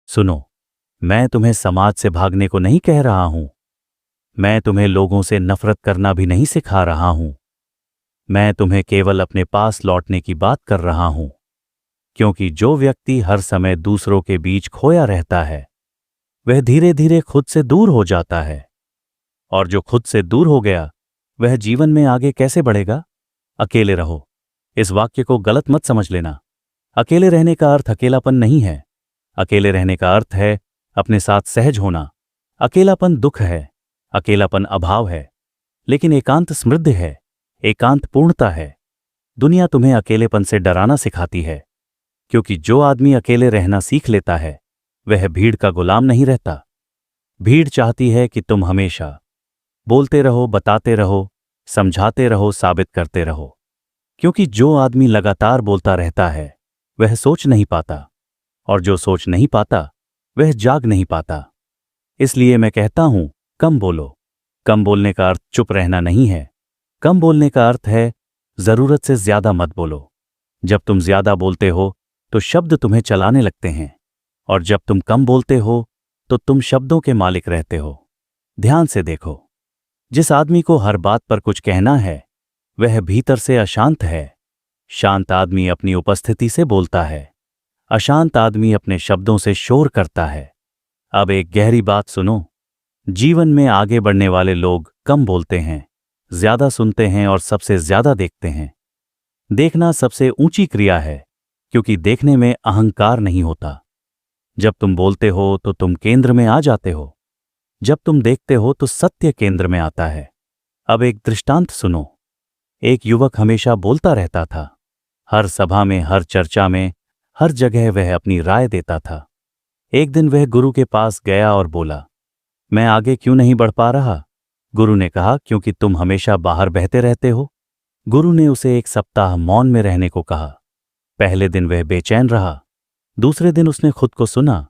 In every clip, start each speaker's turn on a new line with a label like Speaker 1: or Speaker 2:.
Speaker 1: सुनो, मैं तुम्हें समाज से भागने को नहीं कह रहा हूं। मैं तुम्हें लोगों से नफरत करना भी नहीं सिखा रहा हूं। मैं तुम्हें केवल अपने पास लौटने की बात कर रहा हूं, क्योंकि जो व्यक्ति हर समय दूसरों के बीच खोया रहता है वह धीरे धीरे खुद से दूर हो जाता है। और जो खुद से दूर हो गया वह जीवन में आगे कैसे बढ़ेगा? अकेले रहो। इस वाक्य को गलत मत समझ लेना। अकेले रहने का अर्थ अकेलापन नहीं है। अकेले रहने का अर्थ है अपने साथ सहज होना। अकेलापन दुख है, अकेलापन अभाव है, लेकिन एकांत समृद्धि है, एकांत पूर्णता है। दुनिया तुम्हें अकेलेपन से डराना सिखाती है, क्योंकि जो आदमी अकेले रहना सीख लेता है वह भीड़ का गुलाम नहीं रहता। भीड़ चाहती है कि तुम हमेशा बोलते रहो, बताते रहो, समझाते रहो, साबित करते रहो, क्योंकि जो आदमी लगातार बोलता रहता है वह सोच नहीं पाता, और जो सोच नहीं पाता वह जाग नहीं पाता। इसलिए मैं कहता हूं, कम बोलो। कम बोलने का अर्थ चुप रहना नहीं है। कम बोलने का अर्थ है जरूरत से ज्यादा मत बोलो। जब तुम ज्यादा बोलते हो तो शब्द तुम्हें चलाने लगते हैं, और जब तुम कम बोलते हो तो तुम शब्दों के मालिक रहते हो। ध्यान से देखो, जिस आदमी को हर बात पर कुछ कहना है वह भीतर से अशांत है। शांत आदमी अपनी उपस्थिति से बोलता है, अशांत आदमी अपने शब्दों से शोर करता है। अब एक गहरी बात सुनो, जीवन में आगे बढ़ने वाले लोग कम बोलते हैं, ज्यादा सुनते हैं और सबसे ज्यादा देखते हैं। देखना सबसे ऊंची क्रिया है, क्योंकि देखने में अहंकार नहीं होता। जब तुम बोलते हो तो तुम केंद्र में आ जाते हो। जब तुम देखते हो तो सत्य केंद्र में आता है। अब एक दृष्टांत सुनो। एक युवक हमेशा बोलता रहता था। हर सभा में, हर चर्चा में, हर जगह वह अपनी राय देता था। एक दिन वह गुरु के पास गया और बोला, मैं आगे क्यों नहीं बढ़ पा रहा? गुरु ने कहा, क्योंकि तुम हमेशा बाहर बहते रहते हो। गुरु ने उसे एक सप्ताह मौन में रहने को कहा। पहले दिन वह बेचैन रहा, दूसरे दिन उसने खुद को सुना,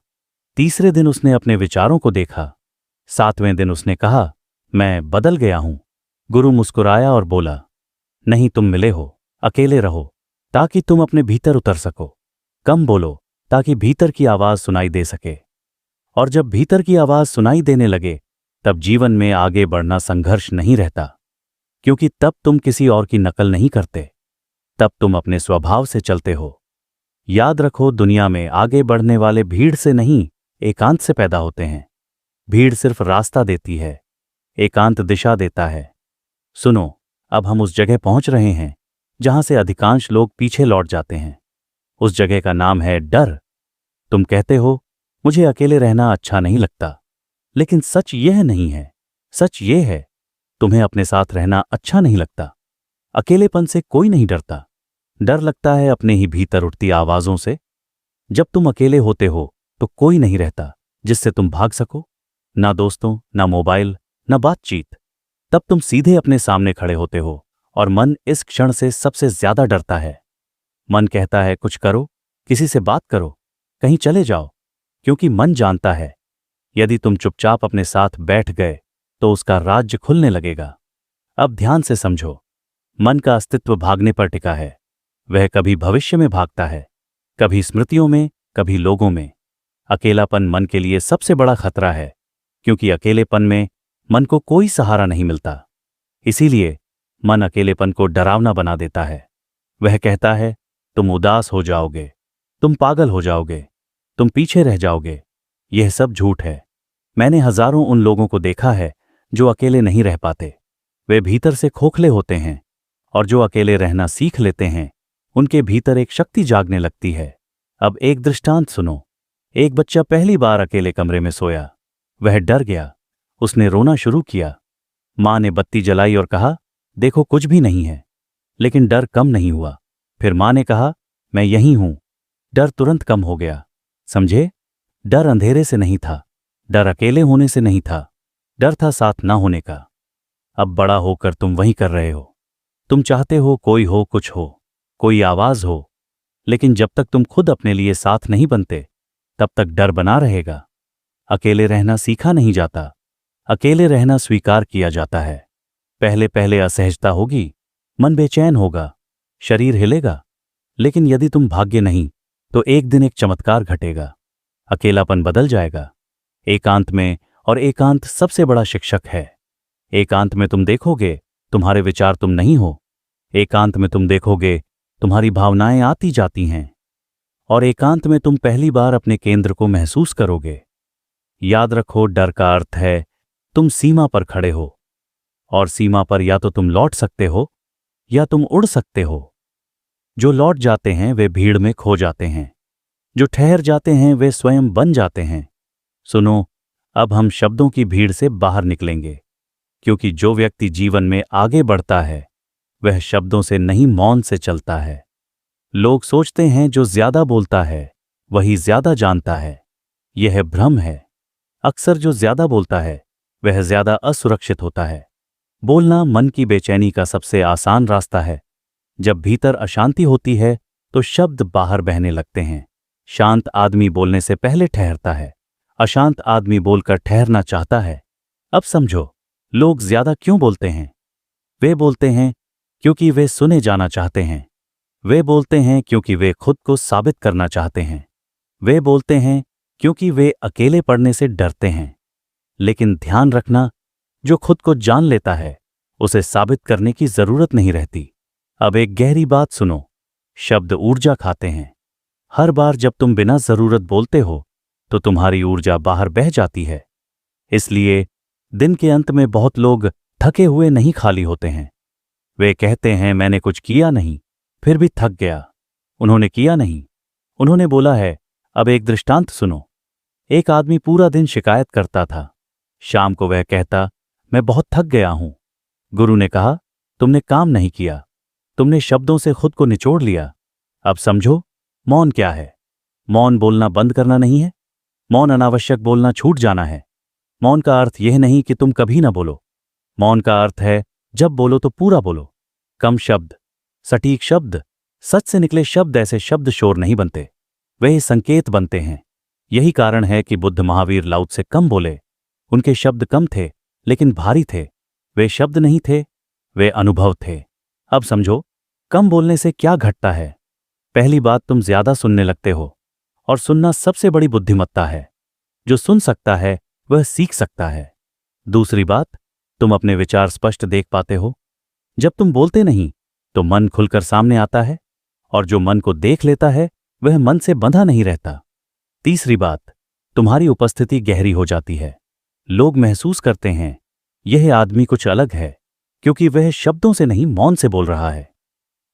Speaker 1: तीसरे दिन उसने अपने विचारों को देखा, 7वें दिन उसने कहा, मैं बदल गया हूं। गुरु मुस्कुराया और बोला, नहीं, तुम मिले हो। अकेले रहो ताकि तुम अपने भीतर उतर सको। कम बोलो ताकि भीतर की आवाज सुनाई दे सके। और जब भीतर की आवाज सुनाई देने लगे तब जीवन में आगे बढ़ना संघर्ष नहीं रहता, क्योंकि तब तुम किसी और की नकल नहीं करते, तब तुम अपने स्वभाव से चलते हो। याद रखो, दुनिया में आगे बढ़ने वाले भीड़ से नहीं, एकांत से पैदा होते हैं। भीड़ सिर्फ रास्ता देती है, एकांत दिशा देता है। सुनो, अब हम उस जगह पहुंच रहे हैं जहां से अधिकांश लोग पीछे लौट जाते हैं। उस जगह का नाम है डर। तुम कहते हो, मुझे अकेले रहना अच्छा नहीं लगता, लेकिन सच यह नहीं है। सच यह है, तुम्हें अपने साथ रहना अच्छा नहीं लगता। अकेलेपन से कोई नहीं डरता। डर लगता है अपने ही भीतर उठती आवाजों से। जब तुम अकेले होते हो तो कोई नहीं रहता जिससे तुम भाग सको, ना दोस्तों, ना मोबाइल, ना बातचीत। तब तुम सीधे अपने सामने खड़े होते हो, और मन इस क्षण से सबसे ज्यादा डरता है। मन कहता है, कुछ करो, किसी से बात करो, कहीं चले जाओ, क्योंकि मन जानता है यदि तुम चुपचाप अपने साथ बैठ गए तो उसका राज्य खुलने लगेगा। अब ध्यान से समझो, मन का अस्तित्व भागने पर टिका है। वह कभी भविष्य में भागता है, कभी स्मृतियों में, कभी लोगों में। अकेलापन मन के लिए सबसे बड़ा खतरा है, क्योंकि अकेलेपन में मन को कोई सहारा नहीं मिलता। इसीलिए मन अकेलेपन को डरावना बना देता है। वह कहता है, तुम उदास हो जाओगे, तुम पागल हो जाओगे, तुम पीछे रह जाओगे। यह सब झूठ है। मैंने हजारों उन लोगों को देखा है जो अकेले नहीं रह पाते। वे भीतर से खोखले होते हैं, और जो अकेले रहना सीख लेते हैं उनके भीतर एक शक्ति जागने लगती है। अब एक दृष्टांत सुनो। एक बच्चा पहली बार अकेले कमरे में सोया। वह डर गया, उसने रोना शुरू किया। मां ने बत्ती जलाई और कहा, देखो, कुछ भी नहीं है। लेकिन डर कम नहीं हुआ। फिर मां ने कहा, मैं यहीं हूं। डर तुरंत कम हो गया। समझे? डर अंधेरे से नहीं था, डर अकेले होने से नहीं था, डर था साथ ना होने का। अब बड़ा होकर तुम वही कर रहे हो। तुम चाहते हो कोई हो, कुछ हो, कोई आवाज हो, लेकिन जब तक तुम खुद अपने लिए साथ नहीं बनते तब तक डर बना रहेगा। अकेले रहना सीखा नहीं जाता, अकेले रहना स्वीकार किया जाता है। पहले पहले असहजता होगी, मन बेचैन होगा, शरीर हिलेगा, लेकिन यदि तुम भाग्य नहीं तो एक दिन एक चमत्कार घटेगा। अकेलापन बदल जाएगा। एकांत में, और एकांत सबसे बड़ा शिक्षक है। एकांत में तुम देखोगे तुम्हारे विचार तुम नहीं हो। एकांत में तुम देखोगे तुम्हारी भावनाएं आती जाती हैं। और एकांत में तुम पहली बार अपने केंद्र को महसूस करोगे। याद रखो, डर का अर्थ है तुम सीमा पर खड़े हो, और सीमा पर या तो तुम लौट सकते हो या तुम उड़ सकते हो। जो लौट जाते हैं वे भीड़ में खो जाते हैं, जो ठहर जाते हैं वे स्वयं बन जाते हैं। सुनो, अब हम शब्दों की भीड़ से बाहर निकलेंगे, क्योंकि जो व्यक्ति जीवन में आगे बढ़ता है वह शब्दों से नहीं, मौन से चलता है। लोग सोचते हैं जो ज्यादा बोलता है वही ज्यादा जानता है। यह भ्रम है। अक्सर जो ज्यादा बोलता है वह ज्यादा असुरक्षित होता है। बोलना मन की बेचैनी का सबसे आसान रास्ता है। जब भीतर अशांति होती है तो शब्द बाहर बहने लगते हैं। शांत आदमी बोलने से पहले ठहरता है, अशांत आदमी बोलकर ठहरना चाहता है। अब समझो, लोग ज्यादा क्यों बोलते हैं? वे बोलते हैं क्योंकि वे सुने जाना चाहते हैं। वे बोलते हैं क्योंकि वे खुद को साबित करना चाहते हैं। वे बोलते हैं क्योंकि वे अकेले पड़ने से डरते हैं। लेकिन ध्यान रखना, जो खुद को जान लेता है उसे साबित करने की जरूरत नहीं रहती। अब एक गहरी बात सुनो, शब्द ऊर्जा खाते हैं। हर बार जब तुम बिना जरूरत बोलते हो तो तुम्हारी ऊर्जा बाहर बह जाती है। इसलिए दिन के अंत में बहुत लोग थके हुए नहीं, खाली होते हैं। वे कहते हैं मैंने कुछ किया नहीं, फिर भी थक गया। उन्होंने किया नहीं, उन्होंने बोला है। अब एक दृष्टांत सुनो। एक आदमी पूरा दिन शिकायत करता था। शाम को वह कहता, मैं बहुत थक गया हूं। गुरु ने कहा, तुमने काम नहीं किया, तुमने शब्दों से खुद को निचोड़ लिया। अब समझो, मौन क्या है? मौन बोलना बंद करना नहीं है। मौन अनावश्यक बोलना छूट जाना है। मौन का अर्थ यह नहीं कि तुम कभी ना बोलो। मौन का अर्थ है जब बोलो तो पूरा बोलो। कम शब्द, सटीक शब्द, सच से निकले शब्द। ऐसे शब्द शोर नहीं बनते, वे संकेत बनते हैं। यही कारण है कि बुद्ध, महावीर, लाउत से कम बोले। उनके शब्द कम थे लेकिन भारी थे। वे शब्द नहीं थे, वे अनुभव थे। अब समझो, कम बोलने से क्या घटता है। पहली बात, तुम ज्यादा सुनने लगते हो, और सुनना सबसे बड़ी बुद्धिमत्ता है। जो सुन सकता है वह सीख सकता है। दूसरी बात, तुम अपने विचार स्पष्ट देख पाते हो। जब तुम बोलते नहीं तो मन खुलकर सामने आता है, और जो मन को देख लेता है वह मन से बंधा नहीं रहता। तीसरी बात, तुम्हारी उपस्थिति गहरी हो जाती है। लोग महसूस करते हैं यह आदमी कुछ अलग है, क्योंकि वह शब्दों से नहीं, मौन से बोल रहा है।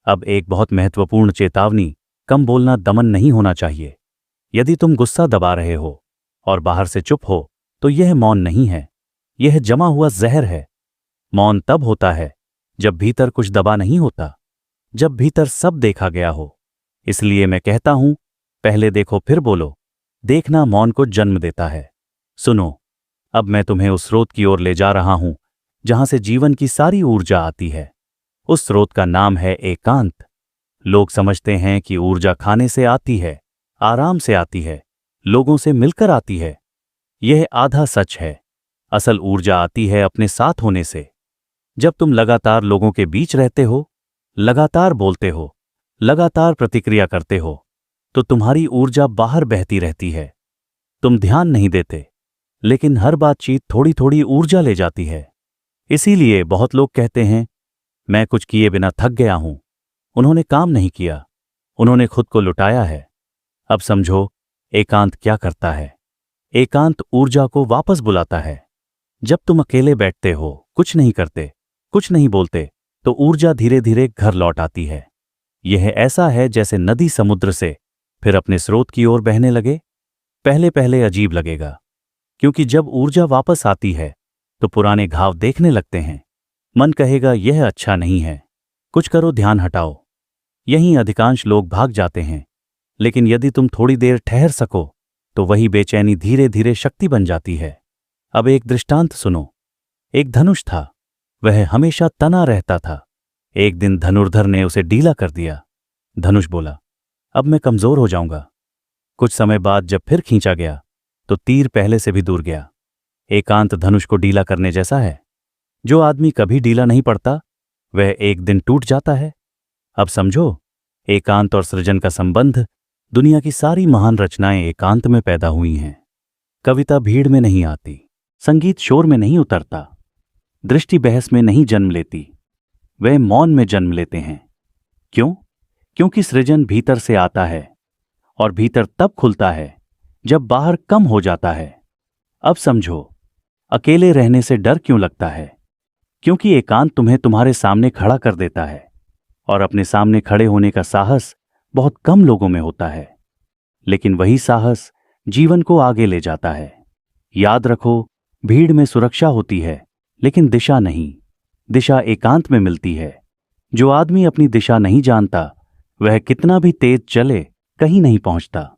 Speaker 1: अब एक बहुत महत्वपूर्ण चेतावनी, कम बोलना दमन नहीं होना चाहिए। यदि तुम गुस्सा दबा रहे हो और बाहर से चुप हो तो यह मौन नहीं है, यह जमा हुआ जहर है। मौन तब होता है जब भीतर कुछ दबा नहीं होता, जब भीतर सब देखा गया हो। इसलिए मैं कहता हूं, पहले देखो फिर बोलो। देखना मौन को जन्म देता है। सुनो, अब मैं तुम्हें उस स्रोत की ओर ले जा रहा हूं जहां से जीवन की सारी ऊर्जा आती है। उस स्रोत का नाम है एकांत। लोग समझते हैं कि ऊर्जा खाने से आती है, आराम से आती है, लोगों से मिलकर आती है। यह आधा सच है। असल ऊर्जा आती है अपने साथ होने से। जब तुम लगातार लोगों के बीच रहते हो, लगातार बोलते हो, लगातार प्रतिक्रिया करते हो, तो तुम्हारी ऊर्जा बाहर बहती रहती है। तुम ध्यान नहीं देते, लेकिन हर बातचीत थोड़ी थोड़ी ऊर्जा ले जाती है। इसीलिए बहुत लोग कहते हैं, मैं कुछ किए बिना थक गया हूं। उन्होंने काम नहीं किया, उन्होंने खुद को लुटाया है। अब समझो, एकांत क्या करता है। एकांत ऊर्जा को वापस बुलाता है। जब तुम अकेले बैठते हो, कुछ नहीं करते, कुछ नहीं बोलते, तो ऊर्जा धीरे धीरे घर लौट आती है। यह ऐसा है जैसे नदी समुद्र से फिर अपने स्रोत की ओर बहने लगे। पहले पहले अजीब लगेगा, क्योंकि जब ऊर्जा वापस आती है तो पुराने घाव देखने लगते हैं। मन कहेगा यह अच्छा नहीं है, कुछ करो, ध्यान हटाओ। यहीं अधिकांश लोग भाग जाते हैं। लेकिन यदि तुम थोड़ी देर ठहर सको तो वही बेचैनी धीरे धीरे शक्ति बन जाती है। अब एक दृष्टांत सुनो। एक धनुष था, वह हमेशा तना रहता था। एक दिन धनुर्धर ने उसे ढीला कर दिया। धनुष बोला, अब मैं कमजोर हो जाऊंगा। कुछ समय बाद जब फिर खींचा गया तो तीर पहले से भी दूर गया। एकांत धनुष को ढीला करने जैसा है। जो आदमी कभी ढीला नहीं पड़ता वह एक दिन टूट जाता है। अब समझो, एकांत और सृजन का संबंध दुनिया की सारी महान रचनाएं एकांत में पैदा हुई हैं। कविता भीड़ में नहीं आती, संगीत शोर में नहीं उतरता, दृष्टि बहस में नहीं जन्म लेती, वे मौन में जन्म लेते हैं। क्यों? क्योंकि सृजन भीतर से आता है, और भीतर तब खुलता है जब बाहर कम हो जाता है। अब समझो, अकेले रहने से डर क्यों लगता है? क्योंकि एकांत तुम्हें तुम्हारे सामने खड़ा कर देता है, और अपने सामने खड़े होने का साहस बहुत कम लोगों में होता है। लेकिन वही साहस जीवन को आगे ले जाता है। याद रखो, भीड़ में सुरक्षा होती है, लेकिन दिशा नहीं। दिशा एकांत में मिलती है। जो आदमी अपनी दिशा नहीं जानता, वह कितना भी तेज चले कहीं नहीं पहुंचता।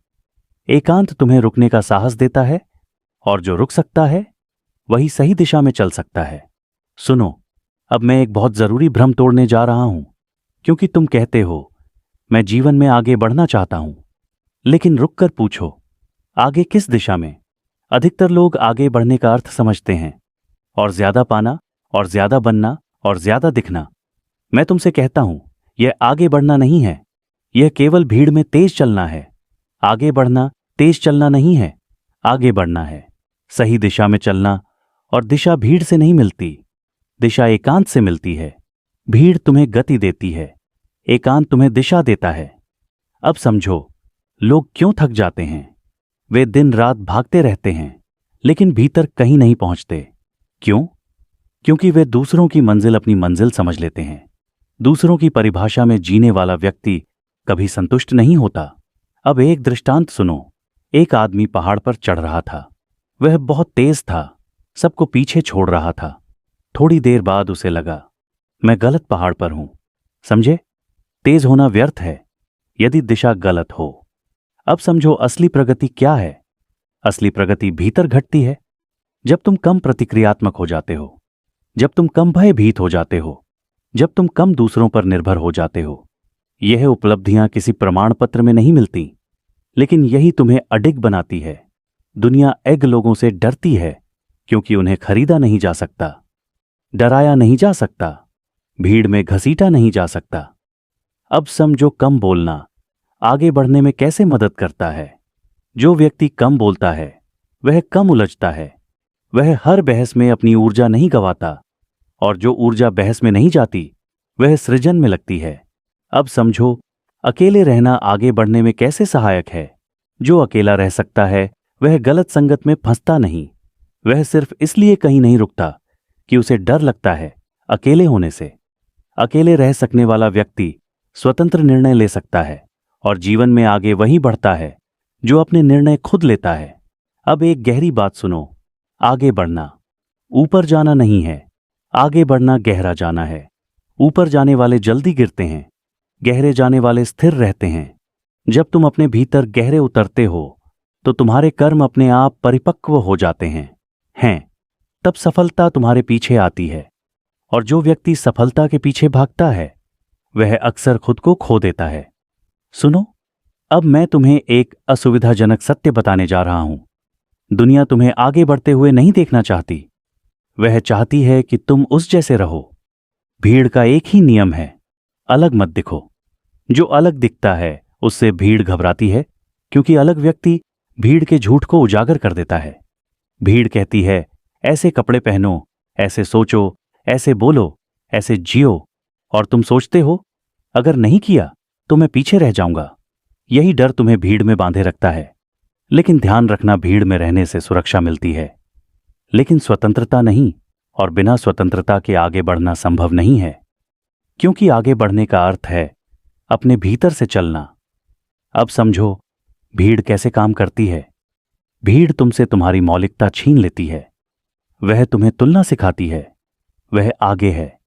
Speaker 1: एकांत तुम्हें रुकने का साहस देता है, और जो रुक सकता है वही सही दिशा में चल सकता है। सुनो, अब मैं एक बहुत जरूरी भ्रम तोड़ने जा रहा हूं, क्योंकि तुम कहते हो मैं जीवन में आगे बढ़ना चाहता हूं। लेकिन रुककर पूछो, आगे किस दिशा में? अधिकतर लोग आगे बढ़ने का अर्थ समझते हैं, और ज्यादा पाना, और ज्यादा बनना, और ज्यादा दिखना। मैं तुमसे कहता हूं, यह आगे बढ़ना नहीं है। यह केवल भीड़ में तेज चलना है। आगे बढ़ना तेज चलना नहीं है, आगे बढ़ना है। सही दिशा में चलना। और दिशा भीड़ से नहीं मिलती, दिशा एकांत से मिलती है। भीड़ तुम्हें गति देती है, एकांत तुम्हें दिशा देता है। अब समझो, लोग क्यों थक जाते हैं? वे दिन रात भागते रहते हैं, लेकिन भीतर कहीं नहीं पहुंचते। क्यों? क्योंकि वे दूसरों की मंजिल अपनी मंजिल समझ लेते हैं। दूसरों की परिभाषा में जीने वाला व्यक्ति कभी संतुष्ट नहीं होता। अब एक दृष्टांत सुनो। एक आदमी पहाड़ पर चढ़ रहा था। वह बहुत तेज था, सबको पीछे छोड़ रहा था। थोड़ी देर बाद उसे लगा, मैं गलत पहाड़ पर हूं। समझे? तेज होना व्यर्थ है यदि दिशा गलत हो। अब समझो, असली प्रगति क्या है? असली प्रगति भीतर घटती है। जब तुम कम प्रतिक्रियात्मक हो जाते हो, जब तुम कम भयभीत हो जाते हो, जब तुम कम दूसरों पर निर्भर हो जाते हो। यह उपलब्धियां किसी प्रमाण पत्र में नहीं मिलती, लेकिन यही तुम्हें अडिग बनाती है। दुनिया एग लोगों से डरती है, क्योंकि उन्हें खरीदा नहीं जा सकता, डराया नहीं जा सकता, भीड़ में घसीटा नहीं जा सकता। अब समझो, कम बोलना आगे बढ़ने में कैसे मदद करता है। जो व्यक्ति कम बोलता है वह कम उलझता है। वह हर बहस में अपनी ऊर्जा नहीं गंवाता, और जो ऊर्जा बहस में नहीं जाती वह सृजन में लगती है। अब समझो, अकेले रहना आगे बढ़ने में कैसे सहायक है। जो अकेला रह सकता है वह गलत संगत में फंसता नहीं। वह सिर्फ इसलिए कहीं नहीं रुकता कि उसे डर लगता है अकेले होने से। अकेले रह सकने वाला व्यक्ति स्वतंत्र निर्णय ले सकता है, और जीवन में आगे वही बढ़ता है जो अपने निर्णय खुद लेता है। अब एक गहरी बात सुनो, आगे बढ़ना ऊपर जाना नहीं है, आगे बढ़ना गहरा जाना है। ऊपर जाने वाले जल्दी गिरते हैं, गहरे जाने वाले स्थिर रहते हैं। जब तुम अपने भीतर गहरे उतरते हो तो तुम्हारे कर्म अपने आप परिपक्व हो जाते हैं। तब सफलता तुम्हारे पीछे आती है, और जो व्यक्ति सफलता के पीछे भागता है वह अक्सर खुद को खो देता है। सुनो, अब मैं तुम्हें एक असुविधाजनक सत्य बताने जा रहा हूं। दुनिया तुम्हें आगे बढ़ते हुए नहीं देखना चाहती। वह चाहती है कि तुम उस जैसे रहो। भीड़ का एक ही नियम है, अलग मत दिखो। जो अलग दिखता है उससे भीड़ घबराती है, क्योंकि अलग व्यक्ति भीड़ के झूठ को उजागर कर देता है। भीड़ कहती है, ऐसे कपड़े पहनो, ऐसे सोचो, ऐसे बोलो, ऐसे जियो, और तुम सोचते हो अगर नहीं किया तो मैं पीछे रह जाऊंगा। यही डर तुम्हें भीड़ में बांधे रखता है। लेकिन ध्यान रखना, भीड़ में रहने से सुरक्षा मिलती है, लेकिन स्वतंत्रता नहीं, और बिना स्वतंत्रता के आगे बढ़ना संभव नहीं है। क्योंकि आगे बढ़ने का अर्थ है अपने भीतर से चलना। अब समझो, भीड़ कैसे काम करती है। भीड़ तुमसे तुम्हारी मौलिकता छीन लेती है। वह तुम्हें तुलना सिखाती है। वह आगे है,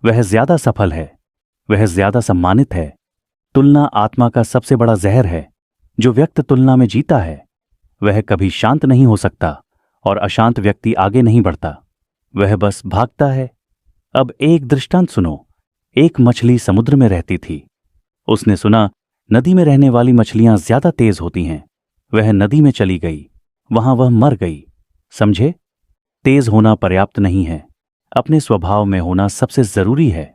Speaker 1: वह ज्यादा सफल है, वह ज्यादा सम्मानित है। तुलना आत्मा का सबसे बड़ा जहर है। जो व्यक्ति तुलना में जीता है वह कभी शांत नहीं हो सकता, और अशांत व्यक्ति आगे नहीं बढ़ता, वह बस भागता है। अब एक दृष्टांत सुनो। एक मछली समुद्र में रहती थी। उसने सुना नदी में रहने वाली मछलियां ज्यादा तेज होती हैं। वह नदी में चली गई, वहां वह मर गई। समझे? तेज होना पर्याप्त नहीं है, अपने स्वभाव में होना सबसे जरूरी है।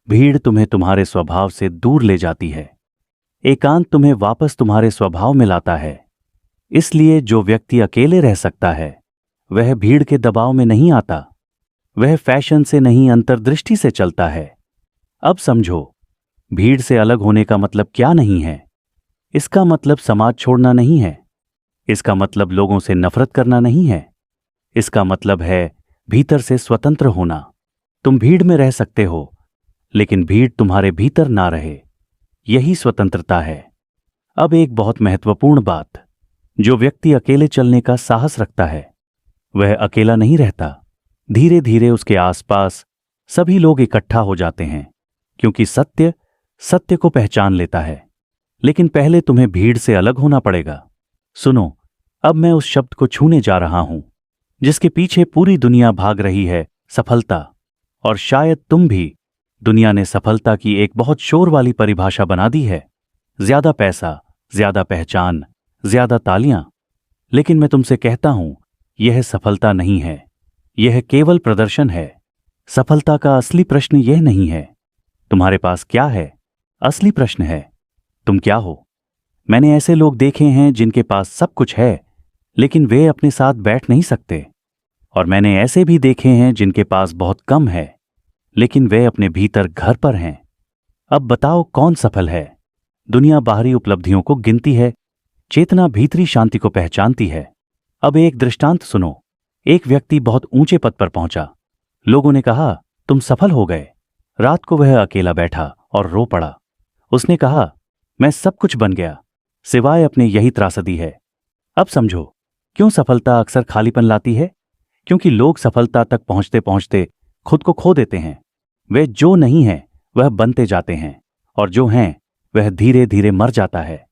Speaker 1: भीड़ तुम्हें तुम्हारे स्वभाव से दूर ले जाती है। एकांत तुम्हें वापस तुम्हारे स्वभाव में लाता है। इसलिए जो व्यक्ति अकेले रह सकता है वह भीड़ के दबाव में नहीं आता, वह फैशन से नहीं अंतर्दृष्टि से चलता है। अब समझो, भीड़ से अलग होने का मतलब क्या नहीं है। इसका मतलब समाज छोड़ना नहीं है, इसका मतलब लोगों से नफरत करना नहीं है, इसका मतलब है भीतर से स्वतंत्र होना। तुम भीड़ में रह सकते हो, लेकिन भीड़ तुम्हारे भीतर ना रहे, यही स्वतंत्रता है। अब एक बहुत महत्वपूर्ण बात, जो व्यक्ति अकेले चलने का साहस रखता है वह अकेला नहीं रहता। धीरे धीरे उसके आसपास सभी लोग इकट्ठा हो जाते हैं, क्योंकि सत्य सत्य को पहचान लेता है। लेकिन पहले तुम्हें भीड़ से अलग होना पड़ेगा। सुनो, अब मैं उस शब्द को छूने जा रहा हूं जिसके पीछे पूरी दुनिया भाग रही है, सफलता। और शायद तुम भी। दुनिया ने सफलता की एक बहुत शोर वाली परिभाषा बना दी है, ज्यादा पैसा, ज्यादा पहचान, ज्यादा तालियां। लेकिन मैं तुमसे कहता हूं, यह सफलता नहीं है, यह केवल प्रदर्शन है। सफलता का असली प्रश्न यह नहीं है तुम्हारे पास क्या है, असली प्रश्न है तुम क्या हो। मैंने ऐसे लोग देखे हैं जिनके पास सब कुछ है, लेकिन वे अपने साथ बैठ नहीं सकते। और मैंने ऐसे भी देखे हैं जिनके पास बहुत कम है, लेकिन वे अपने भीतर घर पर हैं। अब बताओ कौन सफल है। दुनिया बाहरी उपलब्धियों को गिनती है, चेतना भीतरी शांति को पहचानती है। अब एक दृष्टांत सुनो। एक व्यक्ति बहुत ऊंचे पद पर पहुंचा। लोगों ने कहा, तुम सफल हो गए। रात को वह अकेला बैठा और रो पड़ा। उसने कहा, मैं सब कुछ बन गया सिवाय अपने यही त्रासदी है। अब समझो, क्यों सफलता अक्सर खालीपन लाती है? क्योंकि लोग सफलता तक पहुंचते पहुंचते खुद को खो देते हैं। वे जो नहीं है वह बनते जाते हैं, और जो हैं वह धीरे धीरे मर जाता है।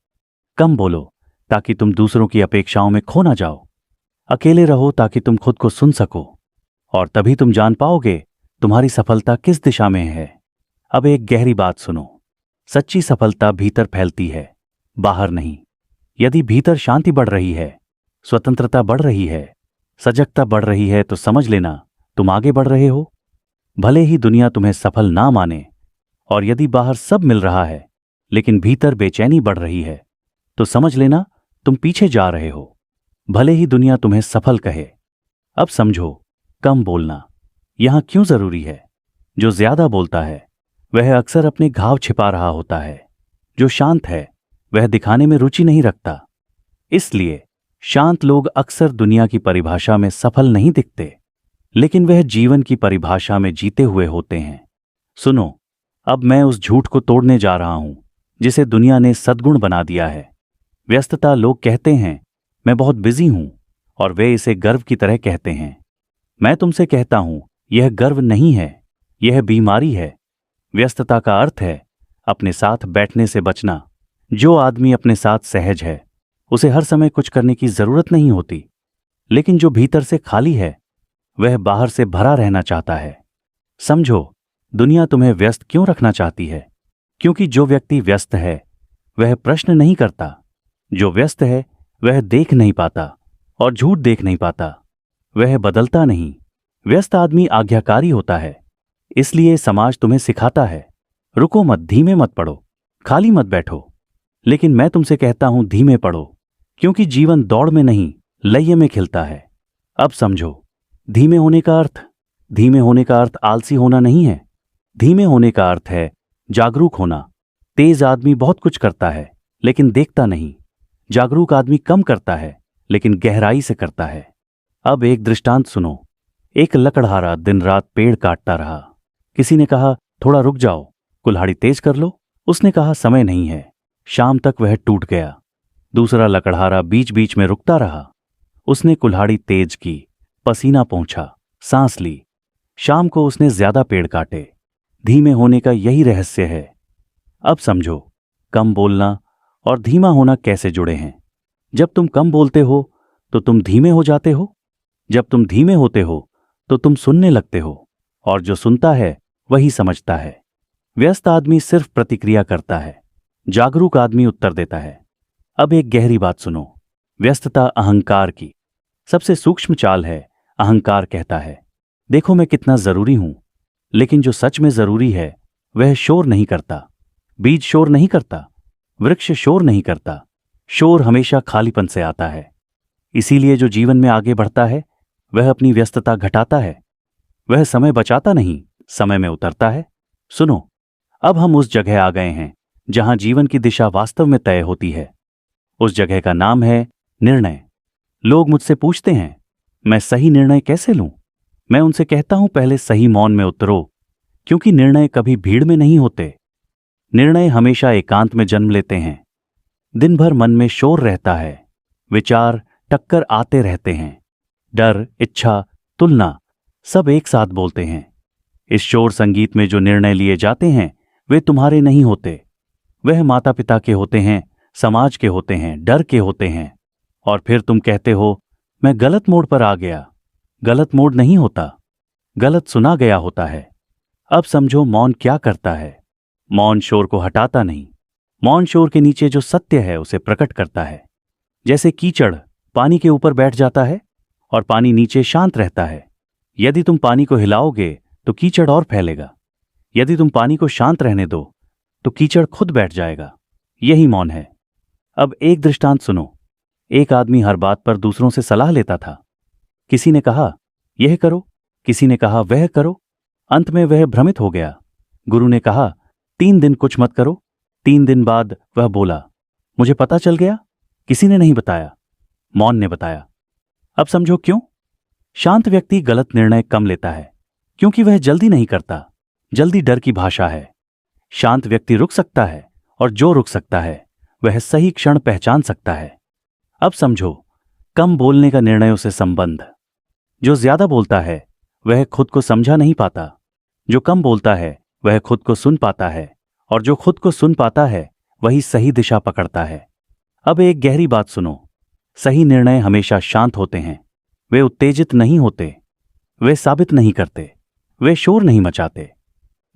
Speaker 1: कम बोलो ताकि तुम दूसरों की अपेक्षाओं में खो ना जाओ। अकेले रहो ताकि तुम खुद को सुन सको, और तभी तुम जान पाओगे तुम्हारी सफलता किस दिशा में है। अब एक गहरी बात सुनो, सच्ची सफलता भीतर फैलती है, बाहर नहीं। यदि भीतर शांति बढ़ रही है, स्वतंत्रता बढ़ रही है, सजगता बढ़ रही है, तो समझ लेना तुम आगे बढ़ रहे हो। भले ही दुनिया तुम्हें सफल ना माने, और यदि बाहर सब मिल रहा है लेकिन भीतर बेचैनी बढ़ रही है, तो समझ लेना तुम पीछे जा रहे हो। भले ही दुनिया तुम्हें सफल कहे। अब समझो, कम बोलना यहां क्यों जरूरी है। जो ज्यादा बोलता है वह अक्सर अपने घाव छिपा रहा होता है। जो शांत है वह दिखाने में रुचि नहीं रखता। इसलिए शांत लोग अक्सर दुनिया की परिभाषा में सफल नहीं दिखते, लेकिन वह जीवन की परिभाषा में जीते हुए होते हैं। सुनो, अब मैं उस झूठ को तोड़ने जा रहा हूं जिसे दुनिया ने सद्गुण बना दिया है। व्यस्तता। लोग कहते हैं मैं बहुत बिजी हूं, और वे इसे गर्व की तरह कहते हैं। मैं तुमसे कहता हूं, यह गर्व नहीं है, यह बीमारी है। व्यस्तता का अर्थ है अपने साथ बैठने से बचना। जो आदमी अपने साथ सहज है उसे हर समय कुछ करने की जरूरत नहीं होती, लेकिन जो भीतर से खाली है वह बाहर से भरा रहना चाहता है। समझो, दुनिया तुम्हें व्यस्त क्यों रखना चाहती है? क्योंकि जो व्यक्ति व्यस्त है वह प्रश्न नहीं करता। जो व्यस्त है वह देख नहीं पाता और झूठ देख नहीं पाता। वह बदलता नहीं। व्यस्त आदमी आज्ञाकारी होता है। इसलिए समाज तुम्हें सिखाता है, रुको मत, धीमे मत पढ़ो, खाली मत बैठो। लेकिन मैं तुमसे कहता हूं, धीमे पढ़ो, क्योंकि जीवन दौड़ में नहीं, लय में खिलता है। अब समझो, धीमे होने का अर्थ आलसी होना नहीं है। धीमे होने का अर्थ है जागरूक होना। तेज आदमी बहुत कुछ करता है लेकिन देखता नहीं। जागरूक आदमी कम करता है लेकिन गहराई से करता है। अब एक दृष्टांत सुनो। एक लकड़हारा दिन रात पेड़ काटता रहा। किसी ने कहा, थोड़ा रुक जाओ, कुल्हाड़ी तेज कर लो। उसने कहा, समय नहीं है। शाम तक वह टूट गया। दूसरा लकड़हारा बीच बीच में रुकता रहा। उसने कुल्हाड़ी तेज की, पसीना पोंछा, सांस ली। शाम को उसने ज्यादा पेड़ काटे। धीमे होने का यही रहस्य है। अब समझो, कम बोलना और धीमा होना कैसे जुड़े हैं। जब तुम कम बोलते हो तो तुम धीमे हो जाते हो। जब तुम धीमे होते हो तो तुम सुनने लगते हो, और जो सुनता है वही समझता है। व्यस्त आदमी सिर्फ प्रतिक्रिया करता है, जागरूक आदमी उत्तर देता है। अब एक गहरी बात सुनो। व्यस्तता अहंकार की सबसे सूक्ष्म चाल है। अहंकार कहता है, देखो मैं कितना जरूरी हूं। लेकिन जो सच में जरूरी है वह शोर नहीं करता। बीज शोर नहीं करता, वृक्ष शोर नहीं करता, शोर हमेशा खालीपन से आता है। इसीलिए जो जीवन में आगे बढ़ता है वह अपनी व्यस्तता घटाता है। वह समय बचाता नहीं, समय में उतरता है। सुनो, अब हम उस जगह आ गए हैं जहां जीवन की दिशा वास्तव में तय होती है। उस जगह का नाम है निर्णय। लोग मुझसे पूछते हैं, मैं सही निर्णय कैसे लूं? मैं उनसे कहता हूं, पहले सही मौन में उतरो, क्योंकि निर्णय कभी भीड़ में नहीं होते। निर्णय हमेशा एकांत में जन्म लेते हैं। दिन भर मन में शोर रहता है, विचार टक्कर आते रहते हैं, डर, इच्छा, तुलना सब एक साथ बोलते हैं। इस शोर संगीत में जो निर्णय लिए जाते हैं वे तुम्हारे नहीं होते। वह माता पिता के होते हैं, समाज के होते हैं, डर के होते हैं। और फिर तुम कहते हो, मैं गलत मोड़ पर आ गया। गलत मोड़ नहीं होता, गलत सुना गया होता है। अब समझो मौन क्या करता है। मौन शोर को हटाता नहीं, मौन शोर के नीचे जो सत्य है उसे प्रकट करता है। जैसे कीचड़ पानी के ऊपर बैठ जाता है और पानी नीचे शांत रहता है। यदि तुम पानी को हिलाओगे तो कीचड़ और फैलेगा। यदि तुम पानी को शांत रहने दो तो कीचड़ खुद बैठ जाएगा। यही मौन है। अब एक दृष्टांत सुनो। एक आदमी हर बात पर दूसरों से सलाह लेता था। किसी ने कहा यह करो, किसी ने कहा वह करो। अंत में वह भ्रमित हो गया। गुरु ने कहा 3 दिन कुछ मत करो। 3 दिन बाद वह बोला, मुझे पता चल गया, किसी ने नहीं बताया, मौन ने बताया। अब समझो क्यों। शांत व्यक्ति गलत निर्णय कम लेता है, क्योंकि वह जल्दी नहीं करता। जल्दी डर की भाषा है। शांत व्यक्ति रुक सकता है, और जो रुक सकता है वह सही क्षण पहचान सकता है। अब समझो, कम बोलने का निर्णयों से संबंध। जो ज्यादा बोलता है वह खुद को समझा नहीं पाता। जो कम बोलता है वह खुद को सुन पाता है, और जो खुद को सुन पाता है वही सही दिशा पकड़ता है। अब एक गहरी बात सुनो। सही निर्णय हमेशा शांत होते हैं। वे उत्तेजित नहीं होते, वे साबित नहीं करते, वे शोर नहीं मचाते।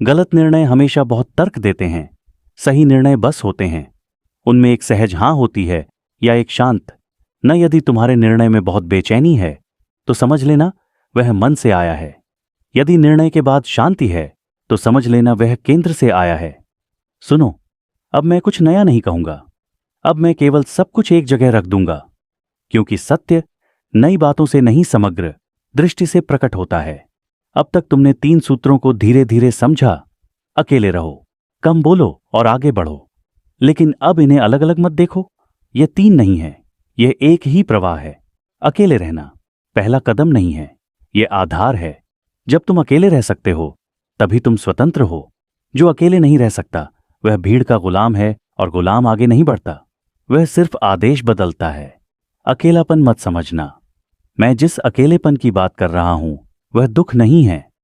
Speaker 1: गलत निर्णय हमेशा बहुत तर्क देते हैं। सही निर्णय बस होते हैं। उनमें एक सहज हाँ होती है या एक शांत न। यदि तुम्हारे निर्णय में बहुत बेचैनी है तो समझ लेना वह मन से आया है। यदि निर्णय के बाद शांति है तो समझ लेना वह केंद्र से आया है। सुनो, अब मैं कुछ नया नहीं कहूंगा। अब मैं केवल सब कुछ एक जगह रख दूंगा, क्योंकि सत्य नई बातों से नहीं समग्र दृष्टि से प्रकट होता है। अब तक तुमने 3 सूत्रों को धीरे धीरे समझा। अकेले रहो, कम बोलो और आगे बढ़ो। लेकिन अब इन्हें अलग अलग मत देखो। ये 3 नहीं है, यह एक ही प्रवाह है। अकेले रहना पहला कदम नहीं है, यह आधार है। जब तुम अकेले रह सकते हो तभी तुम स्वतंत्र हो। जो अकेले नहीं रह सकता वह भीड़ का गुलाम है, और गुलाम आगे नहीं बढ़ता, वह सिर्फ आदेश बदलता है। अकेलापन मत समझना। मैं जिस अकेलेपन की बात कर रहा हूं वह दुख नहीं है,